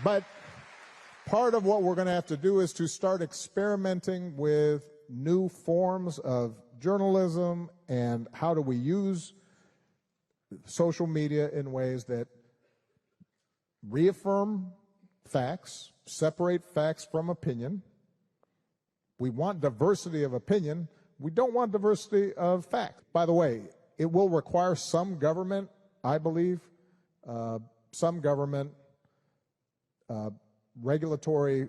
But part of what we're going to have to do is to start experimenting with new forms of journalism and how do we use social media in ways that reaffirm facts, separate facts from opinion. We want diversity of opinion. We don't want diversity of fact. By the way, it will require some government, I believe, some government regulatory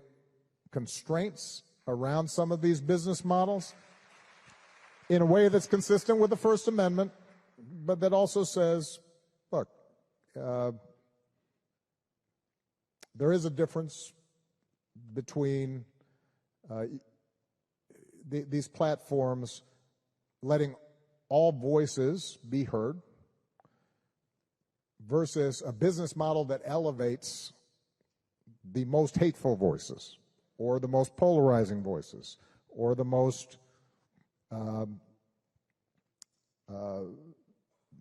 constraints around some of these business models in a way that's consistent with the First Amendment, but that also says, look, there is a difference between these platforms letting all voices be heard versus a business model that elevates the most hateful voices or the most polarizing voices or the most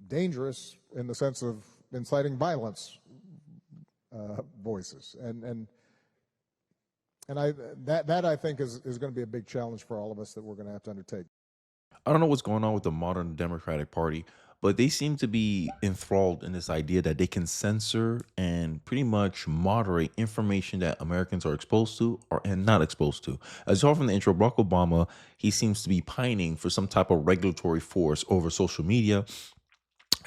dangerous in the sense of inciting violence voices. And that I think is going to be a big challenge for all of us that we're going to have to undertake. I don't know what's going on with the modern Democratic Party, but they seem to be enthralled in this idea that they can censor and pretty much moderate information that Americans are exposed to or and not exposed to. As you saw from the intro, Barack Obama, he seems to be pining for some type of regulatory force over social media,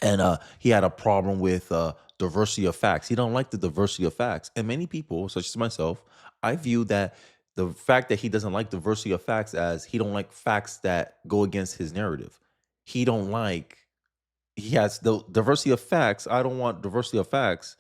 and he had a problem with diversity of facts. He don't like the diversity of facts, and many people, such as myself, I view that the fact that he doesn't like diversity of facts as he don't like facts that go against his narrative. He don't like he has the diversity of facts. I don't want diversity of facts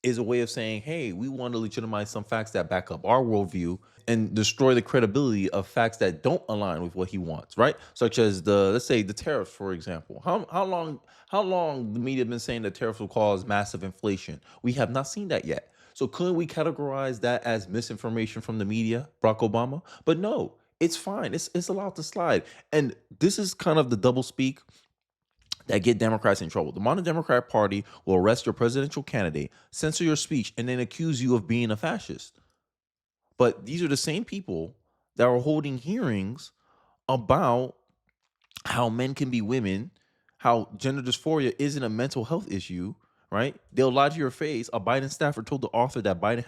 is a way of saying, hey, we want to legitimize some facts that back up our worldview and destroy the credibility of facts that don't align with what he wants, right? Such as let's say the tariffs, for example. How long the media have been saying that tariffs will cause massive inflation? We have not seen that yet. So couldn't we categorize that as misinformation from the media, Barack Obama? But no, it's fine. It's allowed to slide. And this is kind of the double speak that get Democrats in trouble. The modern Democrat Party will arrest your presidential candidate, censor your speech, and then accuse you of being a fascist. But these are the same people that are holding hearings about how men can be women, how gender dysphoria isn't a mental health issue, right? They'll lie to your face. A Biden staffer told the author that Biden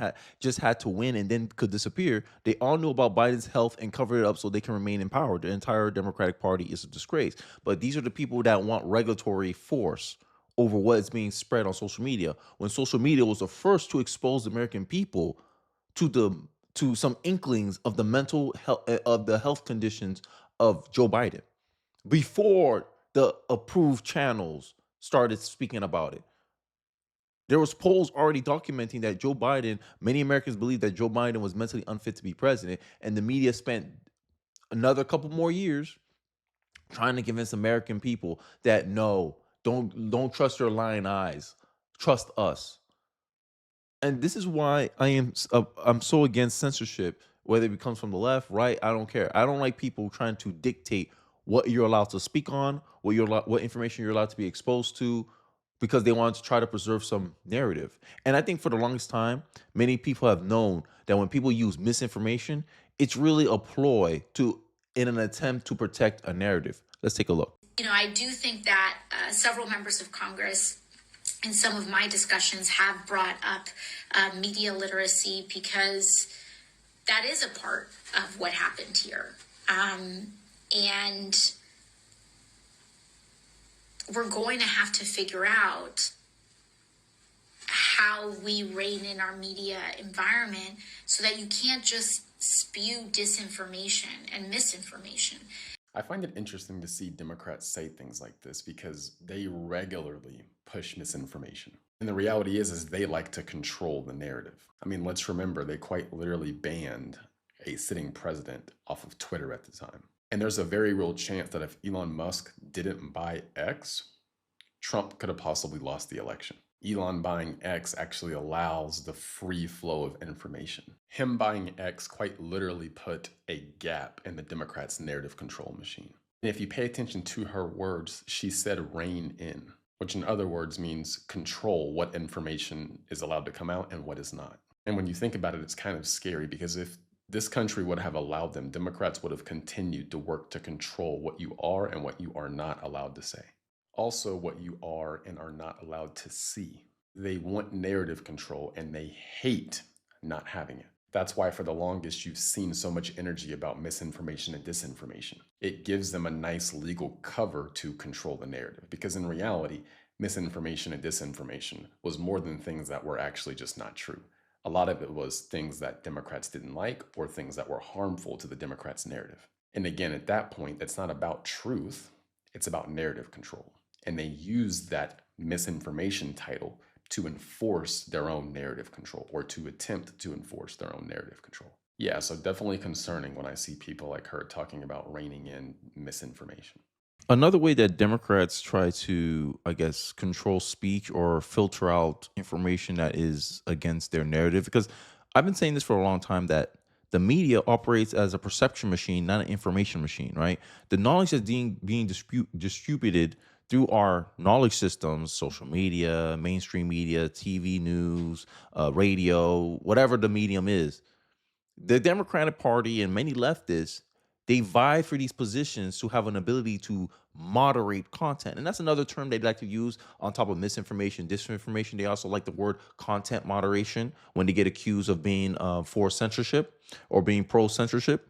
had to win and then could disappear. They all knew about Biden's health and covered it up so they can remain in power. The entire Democratic Party is a disgrace. But these are the people that want regulatory force over what is being spread on social media, when social media was the first to expose the American people to some inklings of the mental health of the health conditions of Joe Biden before the approved channels started speaking about it. There was polls already documenting that Joe Biden, many Americans believe that Joe Biden was mentally unfit to be president, and the media spent another couple more years trying to convince American people that no, don't trust your lying eyes, trust us. And this is why I'm so against censorship, whether it comes from the left, right. I don't care. I don't like people trying to dictate what you're allowed to speak on, what information you're allowed to be exposed to, because they want to try to preserve some narrative. And I think for the longest time, many people have known that when people use misinformation, it's really a ploy in an attempt to protect a narrative. Let's take a look. I do think that several members of Congress in some of my discussions have brought up media literacy, because that is a part of what happened here. And we're going to have to figure out how we rein in our media environment so that you can't just spew disinformation and misinformation. I find it interesting to see Democrats say things like this because they regularly push misinformation. And the reality is they like to control the narrative. I mean, let's remember they quite literally banned a sitting president off of Twitter at the time. And there's a very real chance that if Elon Musk didn't buy X, Trump could have possibly lost the election. Elon buying X actually allows the free flow of information. Him buying X quite literally put a gap in the Democrats' narrative control machine. And if you pay attention to her words, she said rein in, which in other words means control what information is allowed to come out and what is not. And when you think about it, it's kind of scary because if this country would have allowed them, Democrats would have continued to work to control what you are and what you are not allowed to say. Also, what you are and are not allowed to see. They want narrative control and they hate not having it. That's why for the longest you've seen so much energy about misinformation and disinformation. It gives them a nice legal cover to control the narrative because in reality, misinformation and disinformation was more than things that were actually just not true. A lot of it was things that Democrats didn't like or things that were harmful to the Democrats' narrative. And again, at that point, it's not about truth, it's about narrative control. And they use that misinformation title to enforce their own narrative control or to attempt to enforce their own narrative control. Yeah, so definitely concerning when I see people like her talking about reining in misinformation. Another way that Democrats try to, I guess, control speech or filter out information that is against their narrative, because I've been saying this for a long time that the media operates as a perception machine, not an information machine, right? The knowledge that's being distributed through our knowledge systems, social media, mainstream media, TV news, radio, whatever the medium is, the Democratic Party and many leftists, they vie for these positions to have an ability to moderate content. And that's another term they like to use on top of misinformation, disinformation. They also like the word content moderation when they get accused of being for censorship or being pro censorship.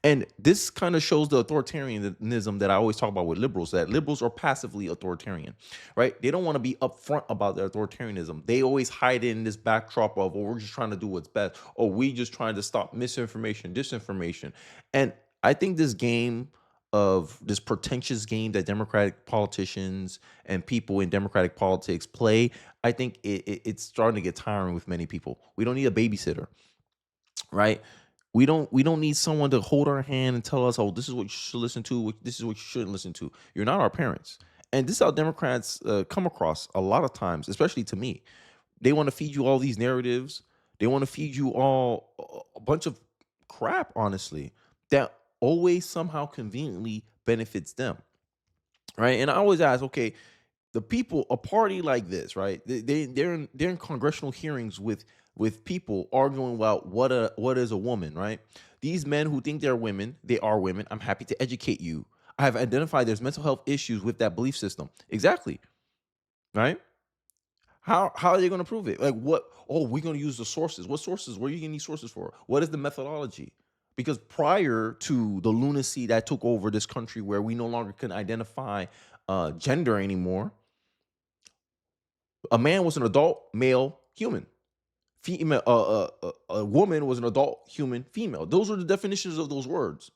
And this kind of shows the authoritarianism that I always talk about with liberals, that liberals are passively authoritarian, right? They don't want to be upfront about their authoritarianism. They always hide in this backdrop of, oh, we're just trying to do what's best, or we just trying to stop misinformation, disinformation. And I think this game of this pretentious game that Democratic politicians and people in Democratic politics play, I think it's starting to get tiring with many people. We don't need a babysitter, right? We don't need someone to hold our hand and tell us, oh, this is what you should listen to, this is what you shouldn't listen to. You're not our parents. And this is how Democrats come across a lot of times, especially to me. They want to feed you all these narratives. They want to feed you all a bunch of crap, honestly, that always somehow conveniently benefits them, right? And I always ask, okay, the people, a party like this, right? They're in congressional hearings with people arguing about what is a woman, right? These men who think they're women, they are women. I'm happy to educate you. I have identified there's mental health issues with that belief system. Exactly, right? How are they going to prove it? Like what? Oh, we're going to use the sources. What sources? What are you getting these sources for? What is the methodology? Because prior to the lunacy that took over this country, where we no longer can identify gender anymore, a man was an adult male human. Female, a woman was an adult human female. Those are the definitions of those words.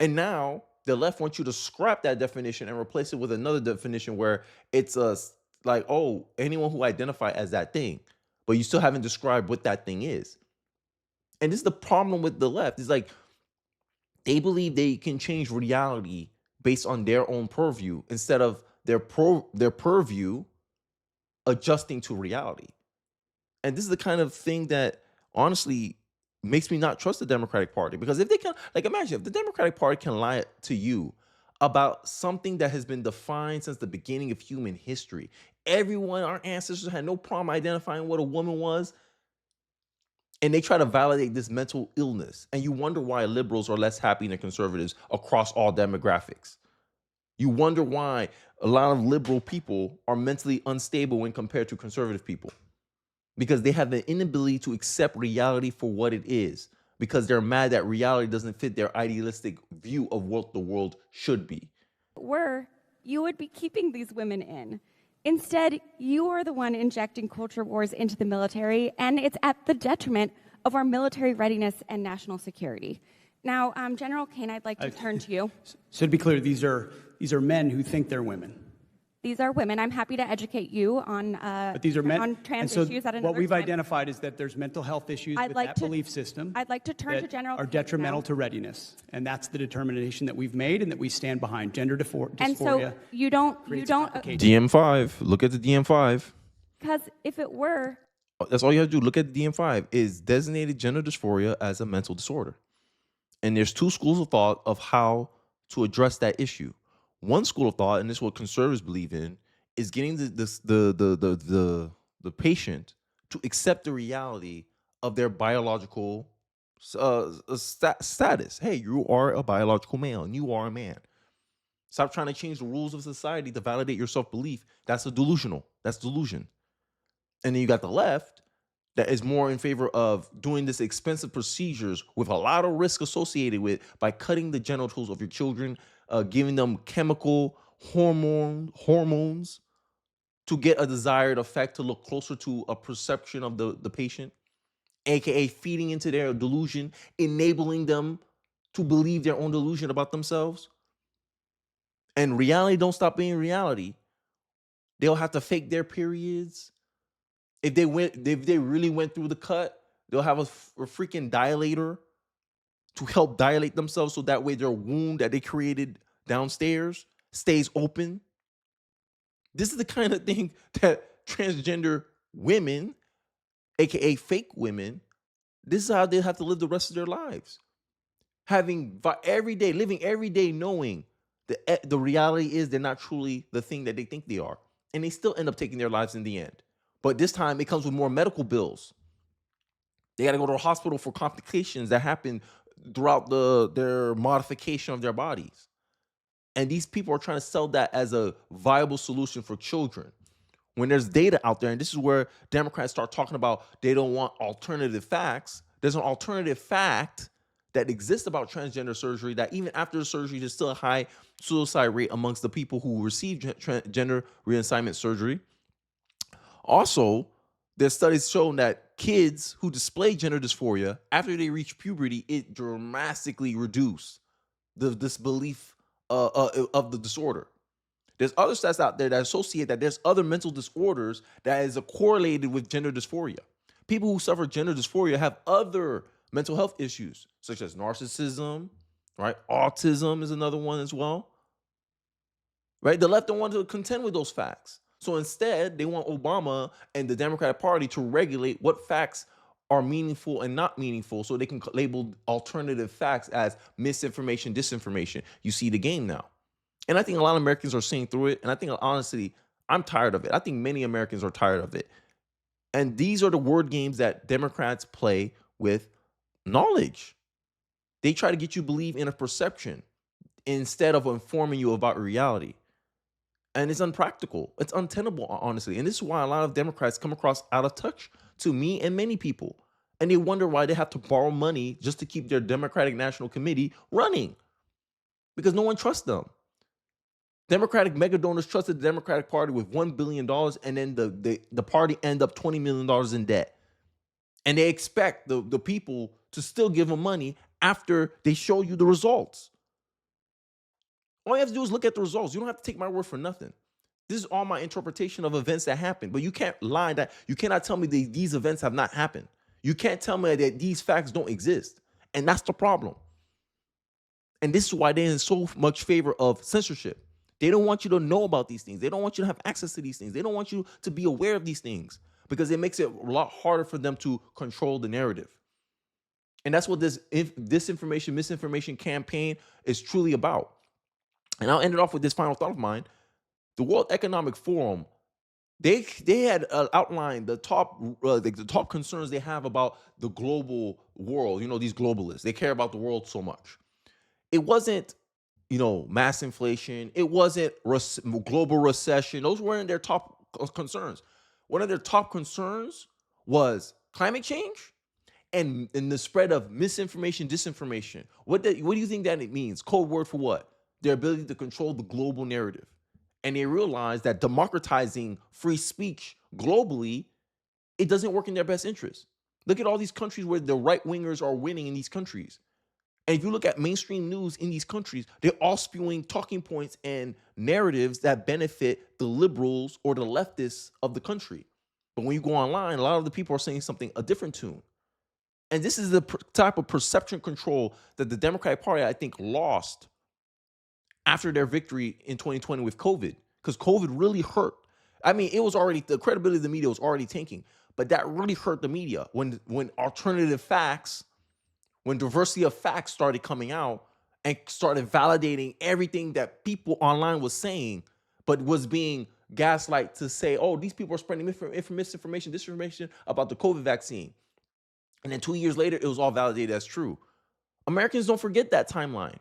And now the left wants you to scrap that definition and replace it with another definition where it's like, oh, anyone who identify as that thing, but you still haven't described what that thing is. And this is the problem with the left. It's like they believe they can change reality based on their own purview instead of their purview adjusting to reality. And this is the kind of thing that honestly makes me not trust the Democratic Party, because if they can, like, imagine if the Democratic Party can lie to you about something that has been defined since the beginning of human history. Everyone, our ancestors had no problem identifying what a woman was, and they try to validate this mental illness. And you wonder why liberals are less happy than conservatives across all demographics. You wonder why a lot of liberal people are mentally unstable when compared to conservative people, because they have the inability to accept reality for what it is, because they're mad that reality doesn't fit their idealistic view of what the world should be. You would be keeping these women in. Instead, you are the one injecting culture wars into the military, and it's at the detriment of our military readiness and national security. Now, General Kane, I'd like to turn to you. So to be clear, these are men who think they're women. These are women. I'm happy to educate you on But these are men. on trans and so issues at another what we've time. identified is that there's mental health issues with that belief system. I'd like to turn to that General are Kane detrimental now. to readiness, and that's the determination that we've made and that we stand behind. Gender dysphoria. And so you don't, DM5. Look at the DM5. because if it were, That's all you have to do. Look at the DM5. Is designated gender dysphoria as a mental disorder. And there's two schools of thought of how to address that issue. One school of thought, and this is what conservatives believe in, is getting the patient to accept the reality of their biological status. Hey, you are a biological male and you are a man. Stop trying to change the rules of society to validate your self-belief. That's delusional. That's delusion. And then you got the left that is more in favor of doing this expensive procedures with a lot of risk associated with by cutting the genitals of your children, giving them chemical hormones to get a desired effect to look closer to a perception of the patient, aka feeding into their delusion, enabling them to believe their own delusion about themselves. And reality don't stop being reality. They'll have to fake their periods. If they really went through the cut, they'll have a freaking dilator to help dilate themselves so that way their wound that they created downstairs stays open. This is the kind of thing that transgender women, aka fake women, this is how they have to live the rest of their lives. Living every day knowing that the reality is they're not truly the thing that they think they are. And they still end up taking their lives in the end. But this time it comes with more medical bills. They got to go to the hospital for complications that happen throughout their modification of their bodies. And these people are trying to sell that as a viable solution for children. When there's data out there, and this is where Democrats start talking about they don't want alternative facts. There's an alternative fact that exists about transgender surgery that even after the surgery, there's still a high suicide rate amongst the people who receive gender reassignment surgery. Also, there's studies showing that kids who display gender dysphoria after they reach puberty, it dramatically reduces the disbelief of the disorder. There's other stats out there that associate that there's other mental disorders that is correlated with gender dysphoria. People who suffer gender dysphoria have other mental health issues, such as narcissism, right? Autism is another one as well, right? The left don't want to contend with those facts. So instead, they want Obama and the Democratic Party to regulate what facts are meaningful and not meaningful so they can label alternative facts as misinformation, disinformation. You see the game now. And I think a lot of Americans are seeing through it. And I think, honestly, I'm tired of it. I think many Americans are tired of it. And these are the word games that Democrats play with knowledge. They try to get you to believe in a perception instead of informing you about reality. And it's unpractical. It's untenable, honestly. And this is why a lot of Democrats come across out of touch to me and many people. And they wonder why they have to borrow money just to keep their Democratic National Committee running. Because no one trusts them. Democratic mega donors trusted the Democratic Party with $1 billion, and then the party end up $20 million in debt. And they expect the people to still give them money after they show you the results. All you have to do is look at the results. You don't have to take my word for nothing. This is all my interpretation of events that happen. But you can't lie that you cannot tell me that these events have not happened. You can't tell me that these facts don't exist. And that's the problem. And this is why they're in so much favor of censorship. They don't want you to know about these things. They don't want you to have access to these things. They don't want you to be aware of these things because it makes it a lot harder for them to control the narrative. And that's what this disinformation, misinformation campaign is truly about. And I'll end it off with this final thought of mine. The World Economic Forum, they had outlined the top concerns they have about the global world. You know, these globalists, they care about the world so much. It wasn't, mass inflation. It wasn't global recession. Those weren't their top concerns. One of their top concerns was climate change and the spread of misinformation, disinformation. What do you think that it means? Code word for what? Their ability to control the global narrative. And they realized that democratizing free speech globally, it doesn't work in their best interest. Look at all these countries where the right wingers are winning in these countries. And if you look at mainstream news in these countries, they're all spewing talking points and narratives that benefit the liberals or the leftists of the country. But when you go online, a lot of the people are saying a different tune. And this is the type of perception control that the Democratic Party, I think, lost after their victory in 2020 with COVID, because COVID really hurt. I mean, the credibility of the media was already tanking, but that really hurt the media when alternative facts, when diversity of facts started coming out and started validating everything that people online was saying, but was being gaslight to say, oh, these people are spreading misinformation, disinformation about the COVID vaccine. And then 2 years later, it was all validated as true. Americans don't forget that timeline.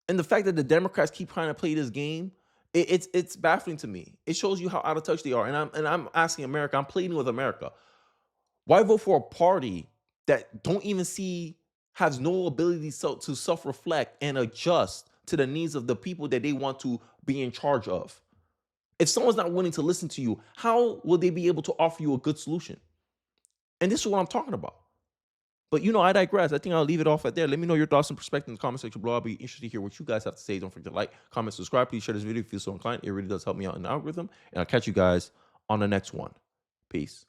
And the fact that the Democrats keep trying to play this game, it's baffling to me. It shows you how out of touch they are. And I'm asking America, I'm pleading with America. Why vote for a party that don't even has no ability to self-reflect and adjust to the needs of the people that they want to be in charge of? If someone's not willing to listen to you, how will they be able to offer you a good solution? And this is what I'm talking about. But I digress. I think I'll leave it off at there. Let me know your thoughts and perspective in the comment section below. I'll be interested to hear what you guys have to say. Don't forget to like, comment, subscribe. Please share this video if you feel so inclined. It really does help me out in the algorithm. And I'll catch you guys on the next one. Peace.